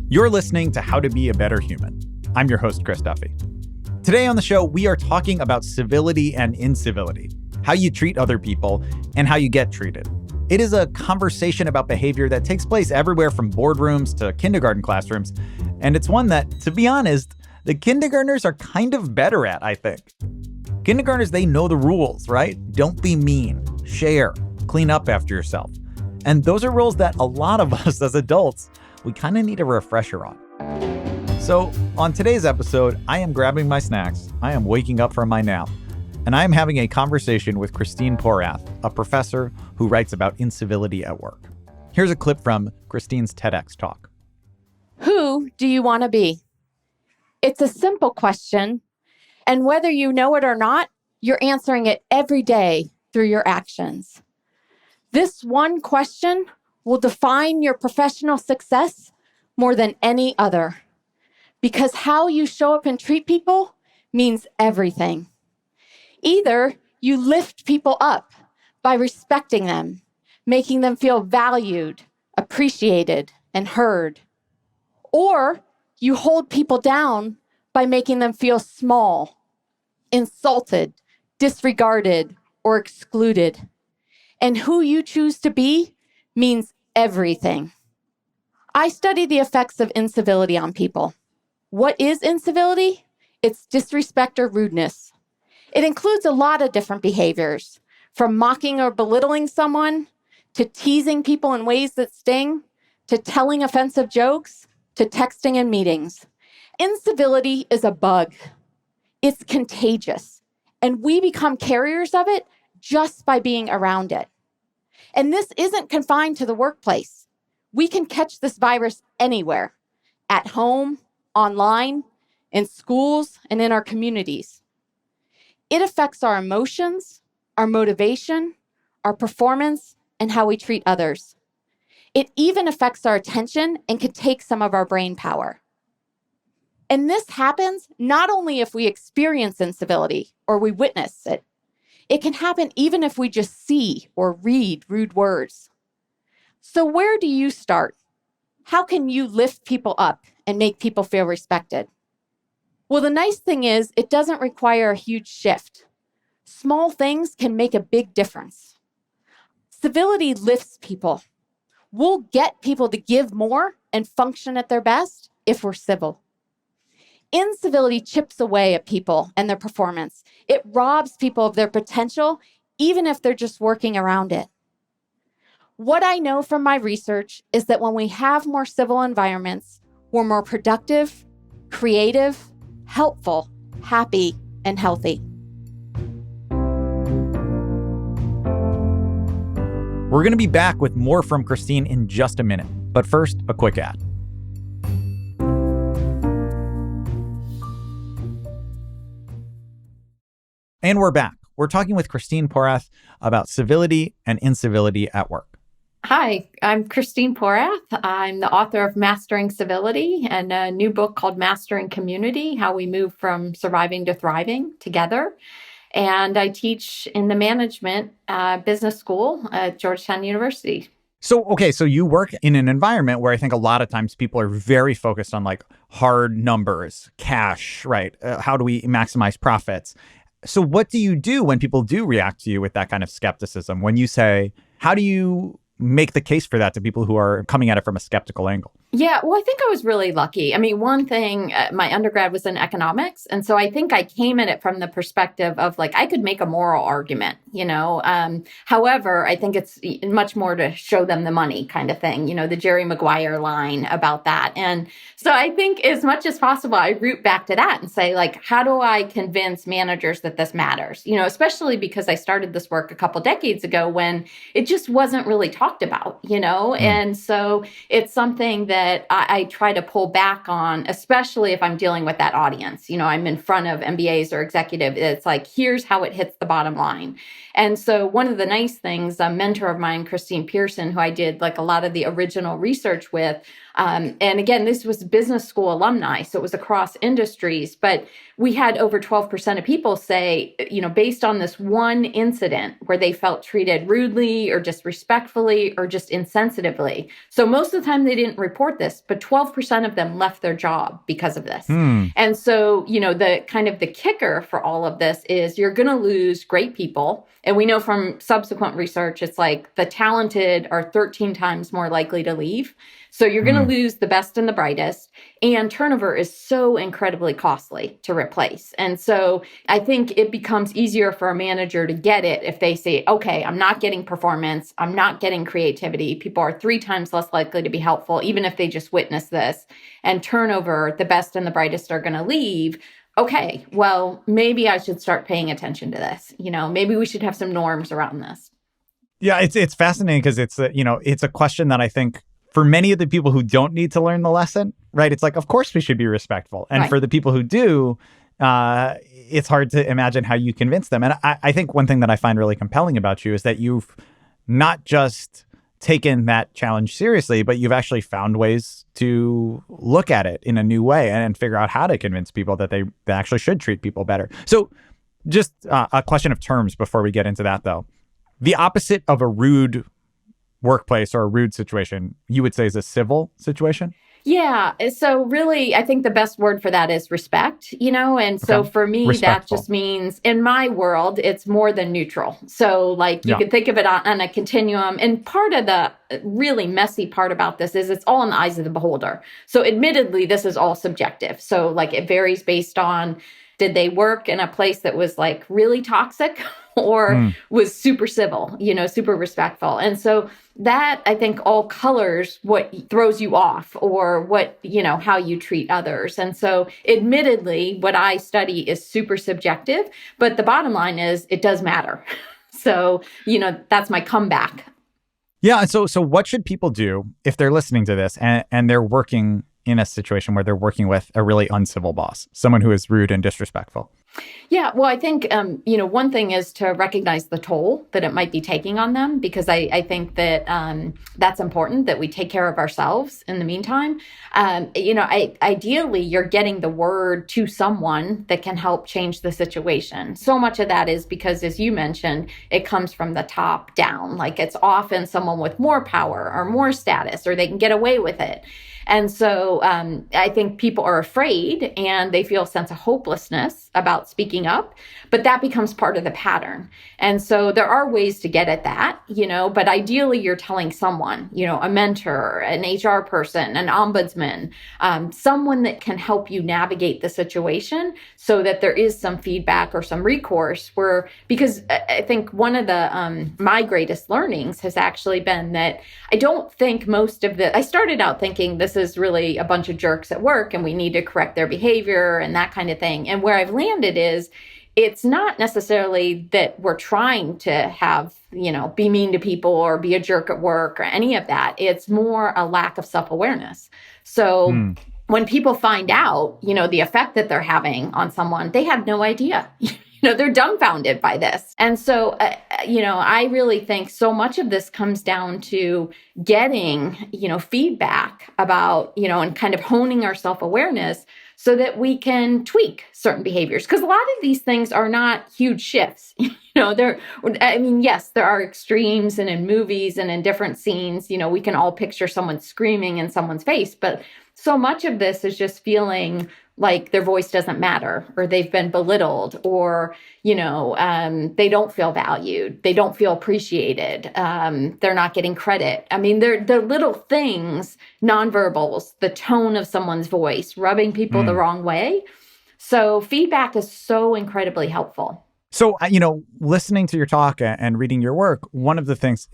You're listening to How to Be a Better Human. I'm your host, Chris Duffy. Today on the show, we are talking about civility and incivility, how you treat other people and how you get treated. It is a conversation about behavior that takes place everywhere from boardrooms to kindergarten classrooms. And it's one that, to be honest, the kindergartners are kind of better at, I think. Kindergartners, they know the rules, right? Don't be mean, share, clean up after yourself. And those are rules that a lot of us as adults, we kind of need a refresher on. So on today's episode, I am grabbing my snacks, I am waking up from my nap, and I am having a conversation with Christine Porath, a professor who writes about incivility at work. Here's a clip from Christine's TEDx talk. Who do you want to be? It's a simple question, and whether you know it or not, you're answering it every day through your actions. This one question will define your professional success more than any other, because how you show up and treat people means everything. Either you lift people up by respecting them, making them feel valued, appreciated, and heard, or you hold people down by making them feel small, insulted, disregarded, or excluded. And who you choose to be means everything. I study the effects of incivility on people. What is incivility? It's disrespect or rudeness. It includes a lot of different behaviors, from mocking or belittling someone, to teasing people in ways that sting, to telling offensive jokes, to texting in meetings. Incivility is a bug. It's contagious, and we become carriers of it just by being around it. And this isn't confined to the workplace. We can catch this virus anywhere, at home, online, in schools, and in our communities. It affects our emotions, our motivation, our performance, and how we treat others. It even affects our attention and can take some of our brain power. And this happens not only if we experience incivility or we witness it. It can happen even if we just see or read rude words. So where do you start? How can you lift people up and make people feel respected? Well, the nice thing is it doesn't require a huge shift. Small things can make a big difference. Civility lifts people. We'll get people to give more and function at their best if we're civil. Incivility chips away at people and their performance. It robs people of their potential, even if they're just working around it. What I know from my research is that when we have more civil environments, we're more productive, creative, helpful, happy, and healthy. We're going to be back with more from Christine in just a minute, but first, a quick ad. And we're back. We're talking with Christine Porath about civility and incivility at work. Hi, I'm Christine Porath. I'm the author of Mastering Civility and a new book called Mastering Community, How We Move from Surviving to Thriving Together. And I teach in the management business school at Georgetown University. So you work in an environment where I think a lot of times people are very focused on like hard numbers, cash, right? How do we maximize profits? So what do you do when people do react to you with that kind of skepticism? When you say, how do you make the case for that to people who are coming at it from a skeptical angle? Yeah, well, I think I was really lucky. I mean, one thing, my undergrad was in economics. And so I think I came at it from the perspective of like, I could make a moral argument, However, I think it's much more to show them the money kind of thing, the Jerry Maguire line about that. And so I think as much as possible, I root back to that and say, like, how do I convince managers that this matters? Especially because I started this work a couple decades ago when it just wasn't really talked about, And so it's something that I try to pull back on, especially if I'm dealing with that audience. I'm in front of MBAs or executive. It's like, here's how it hits the bottom line. And so one of the nice things, a mentor of mine, Christine Pearson, who I did like a lot of the original research with, and again, this was business school alumni, so it was across industries, but we had over 12% of people say, based on this one incident where they felt treated rudely or disrespectfully or just insensitively. So most of the time they didn't report report this, but 12% of them left their job because of this. Hmm. And so, the kind of the kicker for all of this is you're going to lose great people. And we know from subsequent research, it's like the talented are 13 times more likely to leave. So you're going to lose the best and the brightest. And turnover is so incredibly costly to replace. And so I think it becomes easier for a manager to get it if they say, okay, I'm not getting performance, I'm not getting creativity. People are 3 times less likely to be helpful, even if they just witness this. And turnover, the best and the brightest are going to leave. Okay, well, maybe I should start paying attention to this. Maybe we should have some norms around this. Yeah, it's fascinating because it's a question that I think for many of the people who don't need to learn the lesson, right? It's like, of course we should be respectful. And for the people who do, it's hard to imagine how you convince them. And I think one thing that I find really compelling about you is that you've not just taken that challenge seriously, but you've actually found ways to look at it in a new way and figure out how to convince people that they actually should treat people better. So just a question of terms before we get into that, though. The opposite of a rude workplace or a rude situation, you would say, is a civil situation? Yeah. So really, I think the best word for that is respect, and so for me, that just means in my world, it's more than neutral. So like you can think of it on a continuum. And part of the really messy part about this is it's all in the eyes of the beholder. So admittedly, this is all subjective. So like it varies based on, did they work in a place that was like really toxic or was super civil, super respectful? And so that, I think, all colors what throws you off or what, how you treat others. And so admittedly, what I study is super subjective, but the bottom line is it does matter. So, that's my comeback. Yeah. So what should people do if they're listening to this and they're working in a situation where they're working with a really uncivil boss, someone who is rude and disrespectful? Yeah, well, I think, one thing is to recognize the toll that it might be taking on them, because I think that that's important, that we take care of ourselves in the meantime. Ideally, you're getting the word to someone that can help change the situation. So much of that is because, as you mentioned, it comes from the top down. Like it's often someone with more power or more status, or they can get away with it. And so I think people are afraid and they feel a sense of hopelessness about speaking up, but that becomes part of the pattern. And so there are ways to get at that, but ideally you're telling someone, a mentor, an HR person, an ombudsman, someone that can help you navigate the situation so that there is some feedback or some recourse because I think one of the, my greatest learnings has actually been that I don't think I started out thinking this is really a bunch of jerks at work and we need to correct their behavior and that kind of thing. And where I've landed is it's not necessarily that we're trying to have, be mean to people or be a jerk at work or any of that. It's more a lack of self-awareness. So when people find out, the effect that they're having on someone, they have no idea. They're dumbfounded by this. And so, I really think so much of this comes down to getting, feedback about, and kind of honing our self-awareness so that we can tweak certain behaviors. Because a lot of these things are not huge shifts. Yes, there are extremes, and in movies and in different scenes, we can all picture someone screaming in someone's face. But so much of this is just feeling like their voice doesn't matter, or they've been belittled, or, they don't feel valued. They don't feel appreciated. They're not getting credit. They're little things, nonverbals, the tone of someone's voice, rubbing people the wrong way. So feedback is so incredibly helpful. So, listening to your talk and reading your work, one of the things,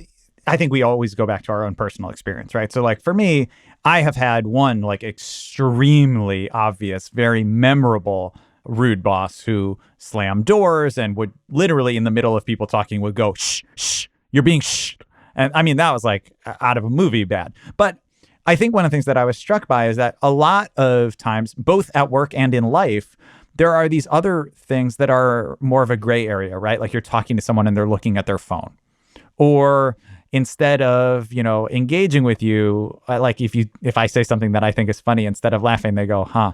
I think we always go back to our own personal experience, right? So like for me, I have had one like extremely obvious, very memorable rude boss who slammed doors and would literally in the middle of people talking would go, shh, shh, you're being shh. And that was like out of a movie bad. But I think one of the things that I was struck by is that a lot of times, both at work and in life, there are these other things that are more of a gray area, right? Like you're talking to someone and they're looking at their phone. Or instead of, engaging with you, like if I say something that I think is funny, instead of laughing, they go, huh?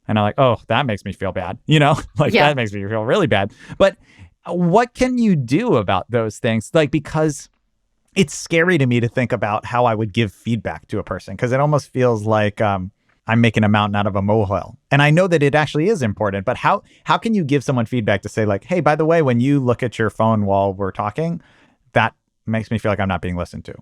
And I'm like, oh, that makes me feel bad. That makes me feel really bad. But what can you do about those things? Like, because It's scary to me to think about how I would give feedback to a person because it almost feels like I'm making a mountain out of a molehill. And I know that it actually is important, but how can you give someone feedback to say like, hey, by the way, when you look at your phone while we're talking, that makes me feel like I'm not being listened to.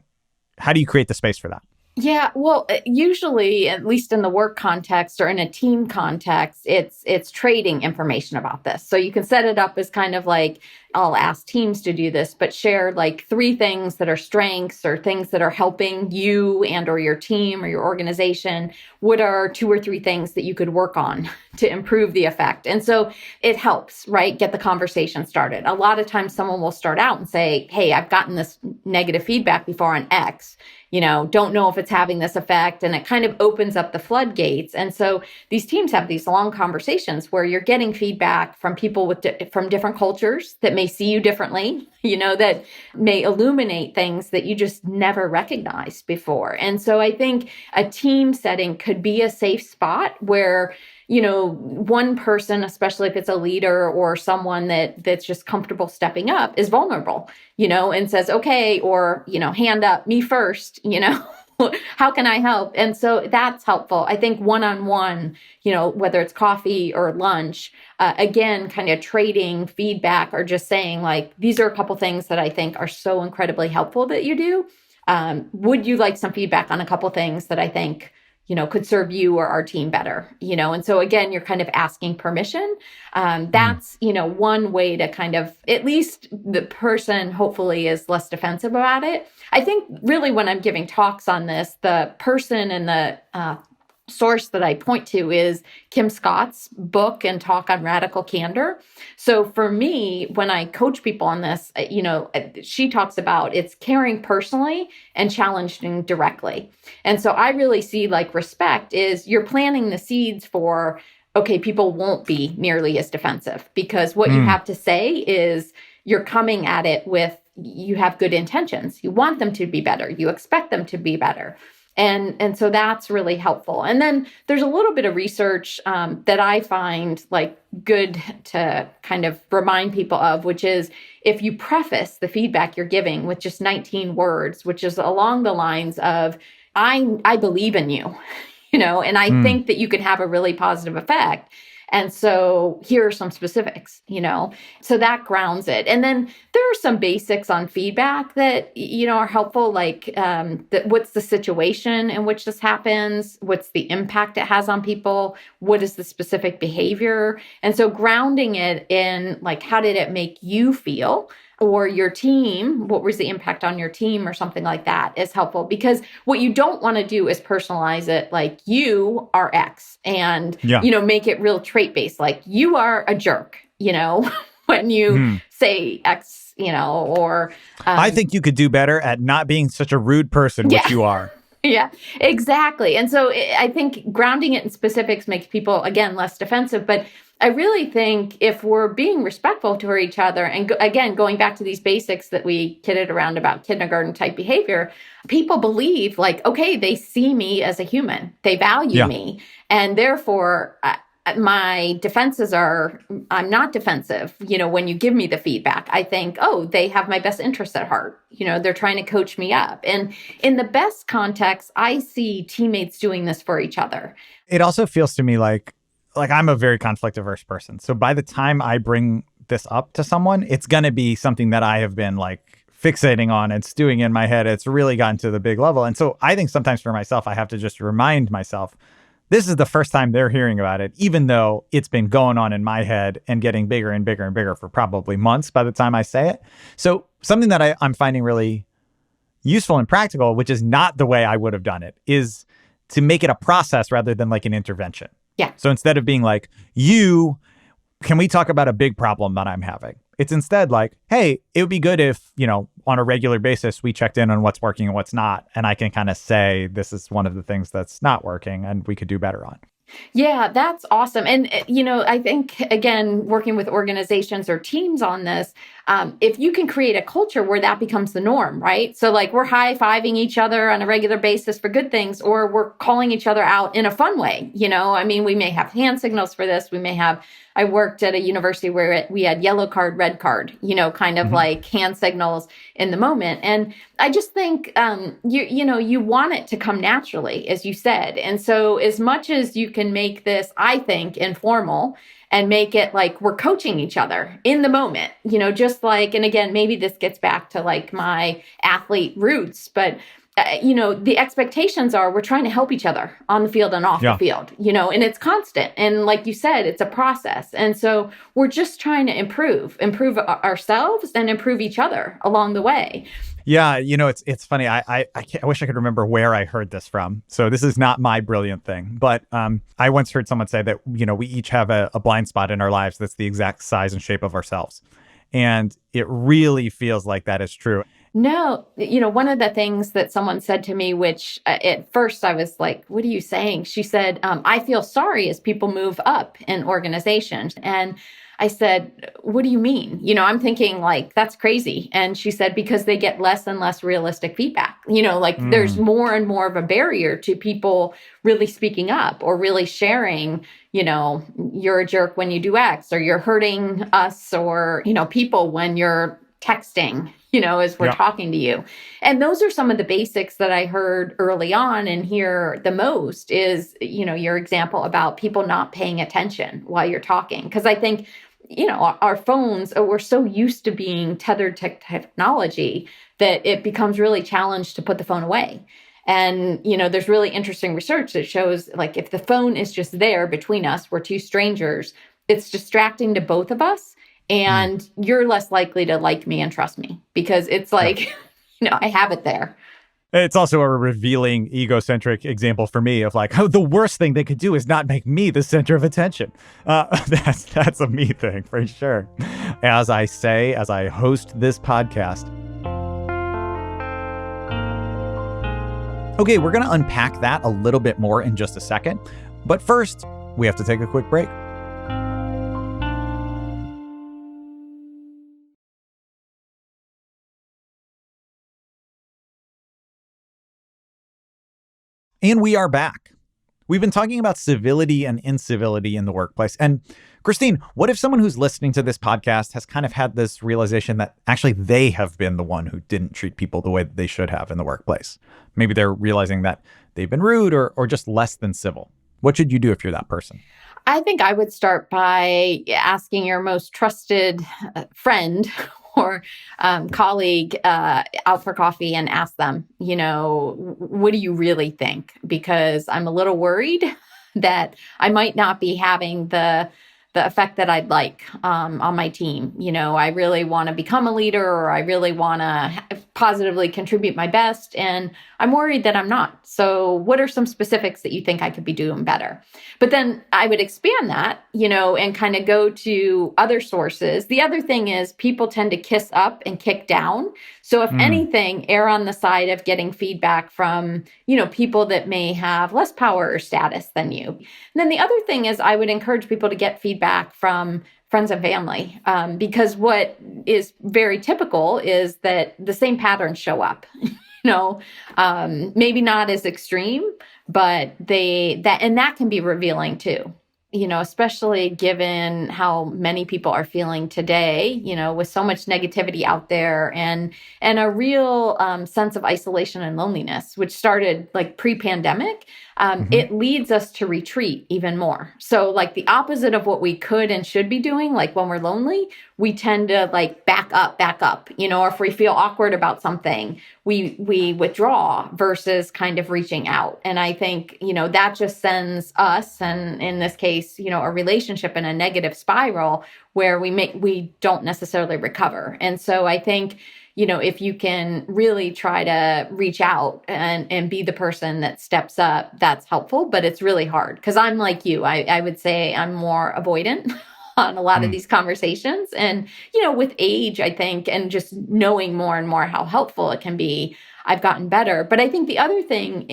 How do you create the space for that? Yeah, well, usually, at least in the work context or in a team context, it's trading information about this. So you can set it up as kind of like, I'll ask teams to do this, but share like 3 things that are strengths or things that are helping you and or your team or your organization. What are 2 or 3 things that you could work on to improve the effect? And so it helps, right? Get the conversation started. A lot of times someone will start out and say, hey, I've gotten this negative feedback before on X. Don't know if it's having this effect. And it kind of opens up the floodgates. And so these teams have these long conversations where you're getting feedback from people from different cultures that may see you differently, that may illuminate things that you just never recognized before. And so I think a team setting could be a safe spot where one person, especially if it's a leader or someone that's just comfortable stepping up, is vulnerable, and says, okay, or, hand up, me first, how can I help? And so that's helpful. I think one-on-one, whether it's coffee or lunch, again, kind of trading feedback or just saying like, these are a couple things that I think are so incredibly helpful that you do. Would you like some feedback on a couple things that I think could serve you or our team better, and so again, you're kind of asking permission. That's, one way to kind of, at least the person hopefully is less defensive about it. I think really when I'm giving talks on this, the person and the source that I point to is Kim Scott's book and talk on radical candor. So for me, when I coach people on this, she talks about it's caring personally and challenging directly. And so I really see like respect is you're planting the seeds for, okay, people won't be nearly as defensive because what you have to say is you're coming at it with, you have good intentions. You want them to be better. You expect them to be better. And so that's really helpful. And then there's a little bit of research that I find like good to kind of remind people of, which is if you preface the feedback you're giving with just 19 words, which is along the lines of, I believe in you, and I think that you can have a really positive effect. And so here are some specifics, so that grounds it. And then there are some basics on feedback that, are helpful, like what's the situation in which this happens? What's the impact it has on people? What is the specific behavior? And so grounding it in like, how did it make you feel? Or your team, what was the impact on your team or something like that is helpful, because what you don't want to do is personalize it like you are X and, make it real trait based, like you are a jerk, when you say X, or. I think you could do better at not being such a rude person, which you are. Yeah, exactly. And so I think grounding it in specifics makes people, again, less defensive. But I really think if we're being respectful to each other, and again, going back to these basics that we kidded around about kindergarten type behavior, people believe like, okay, they see me as a human, they value me. And therefore, my defenses are, I'm not defensive. When you give me the feedback, I think, oh, they have my best interests at heart. They're trying to coach me up. And in the best context, I see teammates doing this for each other. It also feels to me like I'm a very conflict averse person. So by the time I bring this up to someone, it's going to be something that I have been like fixating on and stewing in my head. It's really gotten to the big level. And so I think sometimes for myself, I have to just remind myself, this is the first time they're hearing about it, even though it's been going on in my head and getting bigger and bigger and bigger for probably months by the time I say it. So something that I'm finding really useful and practical, which is not the way I would have done it, is to make it a process rather than like an intervention. Yeah. So instead of being like, can we talk about a big problem that I'm having? It's instead like, hey, it would be good if, on a regular basis, we checked in on what's working and what's not. And I can kind of say, this is one of the things that's not working and we could do better on. Yeah, that's awesome. And, I think, again, working with organizations or teams on this, if you can create a culture where that becomes the norm, right? So like we're high-fiving each other on a regular basis for good things, or we're calling each other out in a fun way. I mean, we may have hand signals for this. I worked at a university where we had yellow card, red card, kind of like hand signals in the moment. And I just think, you want it to come naturally, as you said. And so as much as you can make this, I think, informal and make it like we're coaching each other in the moment, just like, and again, maybe this gets back to like my athlete roots, but the expectations are we're trying to help each other on the field and off the field, and it's constant. And like you said, it's a process. And so we're just trying to improve ourselves and improve each other along the way. Yeah, it's funny. I wish I could remember where I heard this from. So this is not my brilliant thing, but I once heard someone say that, we each have a blind spot in our lives that's the exact size and shape of ourselves. And it really feels like that is true. No, one of the things that someone said to me, which at first I was like, what are you saying? She said, I feel sorry as people move up in organizations. And I said, what do you mean? I'm thinking like, that's crazy. And she said, because they get less and less realistic feedback, there's more and more of a barrier to people really speaking up or really sharing, you're a jerk when you do X, or you're hurting us, or, people when you're texting, as we're talking to you. And those are some of the basics that I heard early on and hear the most is, your example about people not paying attention while you're talking. Because I think, our phones, we're so used to being tethered to technology that it becomes really challenged to put the phone away. And, there's really interesting research that shows like if the phone is just there between us, we're two strangers, it's distracting to both of us. And you're less likely to like me and trust me because it's like, I have it there. It's also a revealing egocentric example for me of like, the worst thing they could do is not make me the center of attention. That's a me thing for sure. As I host this podcast. Okay, we're going to unpack that a little bit more in just a second. But first, we have to take a quick break. And we are back. We've been talking about civility and incivility in the workplace. And Christine, what if someone who's listening to this podcast has kind of had this realization that actually they have been the one who didn't treat people the way that they should have in the workplace? Maybe they're realizing that they've been rude or just less than civil. What should you do if you're that person? I think I would start by asking your most trusted friend or colleague out for coffee and ask them, what do you really think? Because I'm a little worried that I might not be having the effect that I'd like on my team. I really want to become a leader, or I really want to positively contribute my best. And I'm worried that I'm not. So what are some specifics that you think I could be doing better? But then I would expand that, and kind of go to other sources. The other thing is people tend to kiss up and kick down. So if anything, err on the side of getting feedback from, people that may have less power or status than you. And then the other thing is I would encourage people to get feedback from friends and family, because what is very typical is that the same patterns show up. Maybe not as extreme, but that can be revealing too. Especially given how many people are feeling today, with so much negativity out there and a real sense of isolation and loneliness, which started like pre-pandemic. It leads us to retreat even more. So like the opposite of what we could and should be doing, like when we're lonely, we tend to like back up, or if we feel awkward about something, we withdraw versus kind of reaching out. And I think, that just sends us, and in this case, a relationship in a negative spiral where we don't necessarily recover. And so I think, if you can really try to reach out and be the person that steps up, that's helpful, but it's really hard because I'm like you. I would say I'm more avoidant on a lot of these conversations. And, with age, I think, and just knowing more and more how helpful it can be, I've gotten better. But I think the other thing,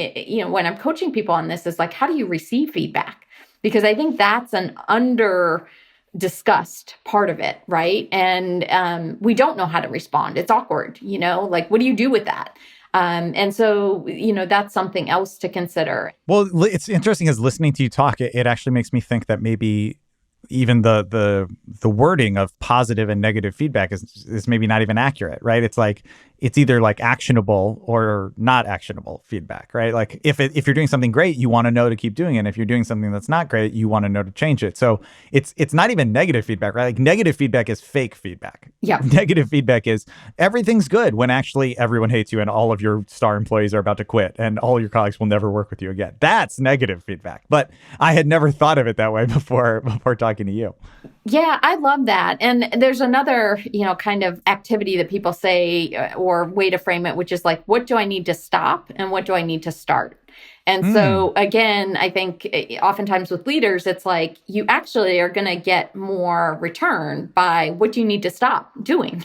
when I'm coaching people on this is like, how do you receive feedback? Because I think that's an disgust part of it, right? And we don't know how to respond. It's awkward, like, what do you do with that? And so, that's something else to consider. Well, it's interesting as listening to you talk, it actually makes me think that maybe even the wording of positive and negative feedback is maybe not even accurate, right? It's like it's either like actionable or not actionable feedback, right? Like if you're doing something great, you want to know to keep doing it. And if you're doing something that's not great, you want to know to change it. So it's not even negative feedback, right? Like negative feedback is fake feedback. Yeah. Negative feedback is everything's good when actually everyone hates you and all of your star employees are about to quit and all your colleagues will never work with you again. That's negative feedback. But I had never thought of it that way before talking to you. Yeah, I love that. And there's another, kind of activity that people say or way to frame it, which is like, what do I need to stop and what do I need to start? And so, again, I think oftentimes with leaders, it's like you actually are going to get more return by what you need to stop doing.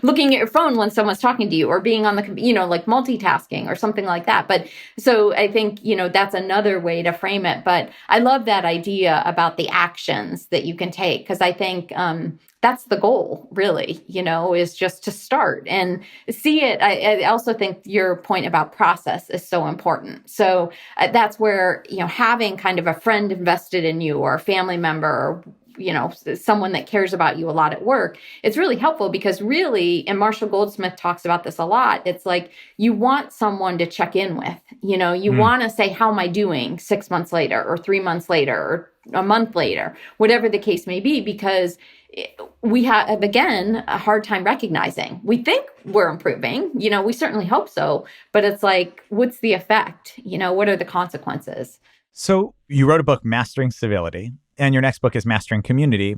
Looking at your phone when someone's talking to you or being on the, like multitasking or something like that. But so I think, that's another way to frame it. But I love that idea about the actions that you can take, because I think that's the goal, really, is just to start and see it. I also think your point about process is so important. So that's where, having kind of a friend invested in you or a family member or someone that cares about you a lot at work, it's really helpful because really, and Marshall Goldsmith talks about this a lot, it's like you want someone to check in with, you want to say, how am I doing 6 months later or 3 months later or a month later, whatever the case may be, because we have, again, a hard time recognizing. We think we're improving, we certainly hope so, but it's like, what's the effect? What are the consequences? So you wrote a book, Mastering Civility, and your next book is Mastering Community.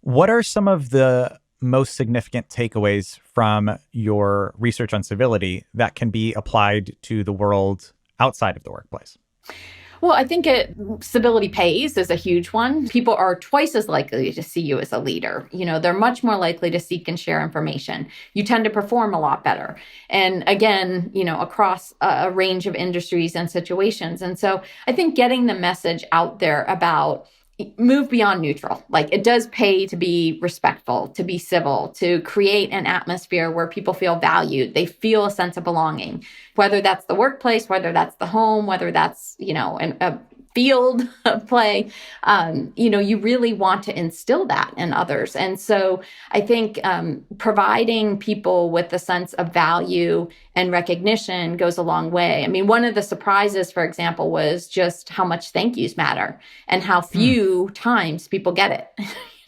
What are some of the most significant takeaways from your research on civility that can be applied to the world outside of the workplace? Well, I think civility pays is a huge one. People are twice as likely to see you as a leader. They're much more likely to seek and share information. You tend to perform a lot better. And again, across a range of industries and situations. And so I think getting the message out there about move beyond neutral. Like, it does pay to be respectful, to be civil, to create an atmosphere where people feel valued. They feel a sense of belonging, whether that's the workplace, whether that's the home, whether that's, a field of play. You really want to instill that in others. And so I think providing people with a sense of value and recognition goes a long way. I mean, one of the surprises, for example, was just how much thank yous matter and how few times people get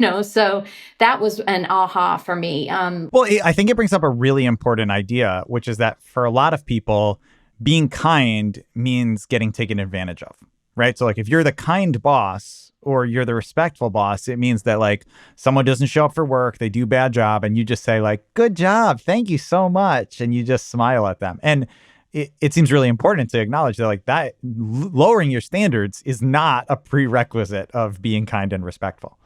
it. So that was an aha for me. Well, I think it brings up a really important idea, which is that for a lot of people, being kind means getting taken advantage of. Right. So like if you're the kind boss or you're the respectful boss, it means that like someone doesn't show up for work, they do a bad job, and you just say like, good job, thank you so much. And you just smile at them. And it seems really important to acknowledge that like that lowering your standards is not a prerequisite of being kind and respectful.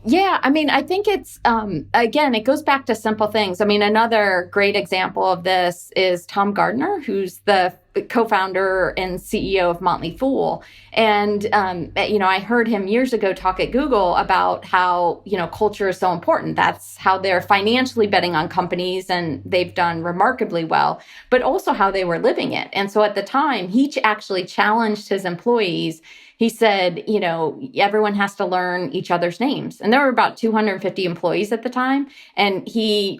Yeah, I mean, I think it's, again, it goes back to simple things. I mean, another great example of this is Tom Gardner, who's the co-founder and CEO of Motley Fool. And, I heard him years ago talk at Google about how, culture is so important. That's how they're financially betting on companies, and they've done remarkably well, but also how they were living it. And so at the time, he actually challenged his employees. He said, everyone has to learn each other's names. And there were about 250 employees at the time. And he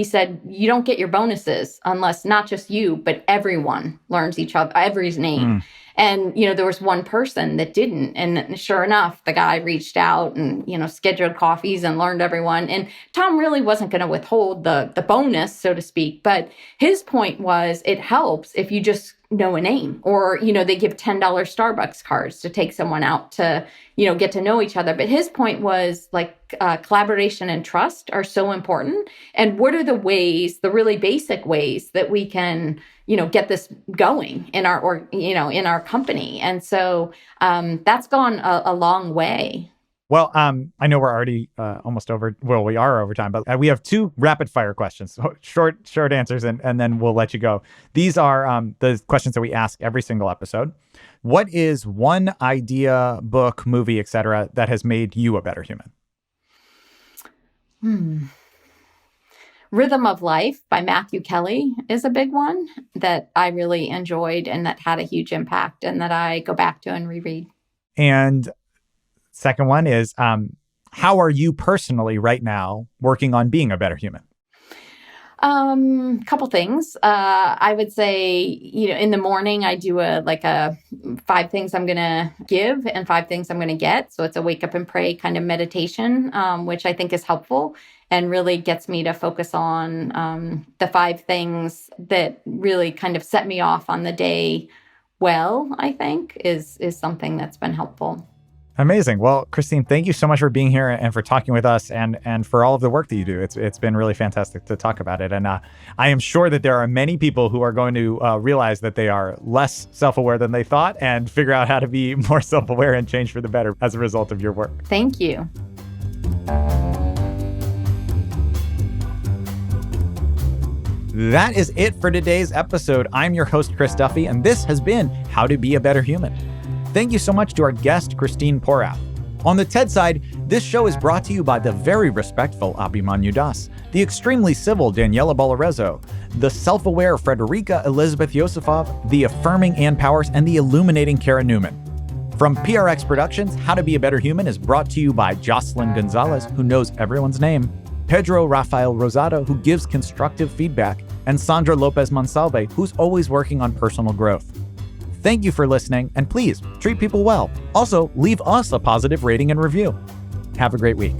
said, you don't get your bonuses unless not just you, but everyone learns everybody's name. And, there was one person that didn't. And sure enough, the guy reached out and, scheduled coffees and learned everyone. And Tom really wasn't going to withhold the bonus, so to speak. But his point was it helps if you just know a name, or, they give $10 Starbucks cards to take someone out to, get to know each other. But his point was like collaboration and trust are so important. And what are the ways, the really basic ways that we can, get this going in our company. And so that's gone a long way. Well, I know we're already almost over. Well, we are over time, but we have 2 rapid fire questions, short answers, and then we'll let you go. These are the questions that we ask every single episode. What is one idea, book, movie, etc., that has made you a better human? Rhythm of Life by Matthew Kelly is a big one that I really enjoyed and that had a huge impact and that I go back to and reread. And second one is, how are you personally right now working on being a better human? Couple things. I would say, in the morning I do a 5 things I'm going to give and 5 things I'm going to get. So it's a wake up and pray kind of meditation, which I think is helpful and really gets me to focus on the 5 things that really kind of set me off on the day. Well, I think is something that's been helpful. Amazing. Well, Christine, thank you so much for being here and for talking with us and for all of the work that you do. It's been really fantastic to talk about it. And I am sure that there are many people who are going to realize that they are less self-aware than they thought and figure out how to be more self-aware and change for the better as a result of your work. Thank you. That is it for today's episode. I'm your host, Chris Duffy, and this has been How to Be a Better Human. Thank you so much to our guest, Christine Porath. On the TED side, this show is brought to you by the very respectful Abhimanyu Das, the extremely civil Daniela Balarezo, the self-aware Frederica Elizabeth Yosifov, the affirming Ann Powers, and the illuminating Kara Newman. From PRX Productions, How to Be a Better Human is brought to you by Jocelyn Gonzalez, who knows everyone's name, Pedro Rafael Rosado, who gives constructive feedback, and Sandra Lopez Monsalve, who's always working on personal growth. Thank you for listening, and please treat people well. Also, leave us a positive rating and review. Have a great week.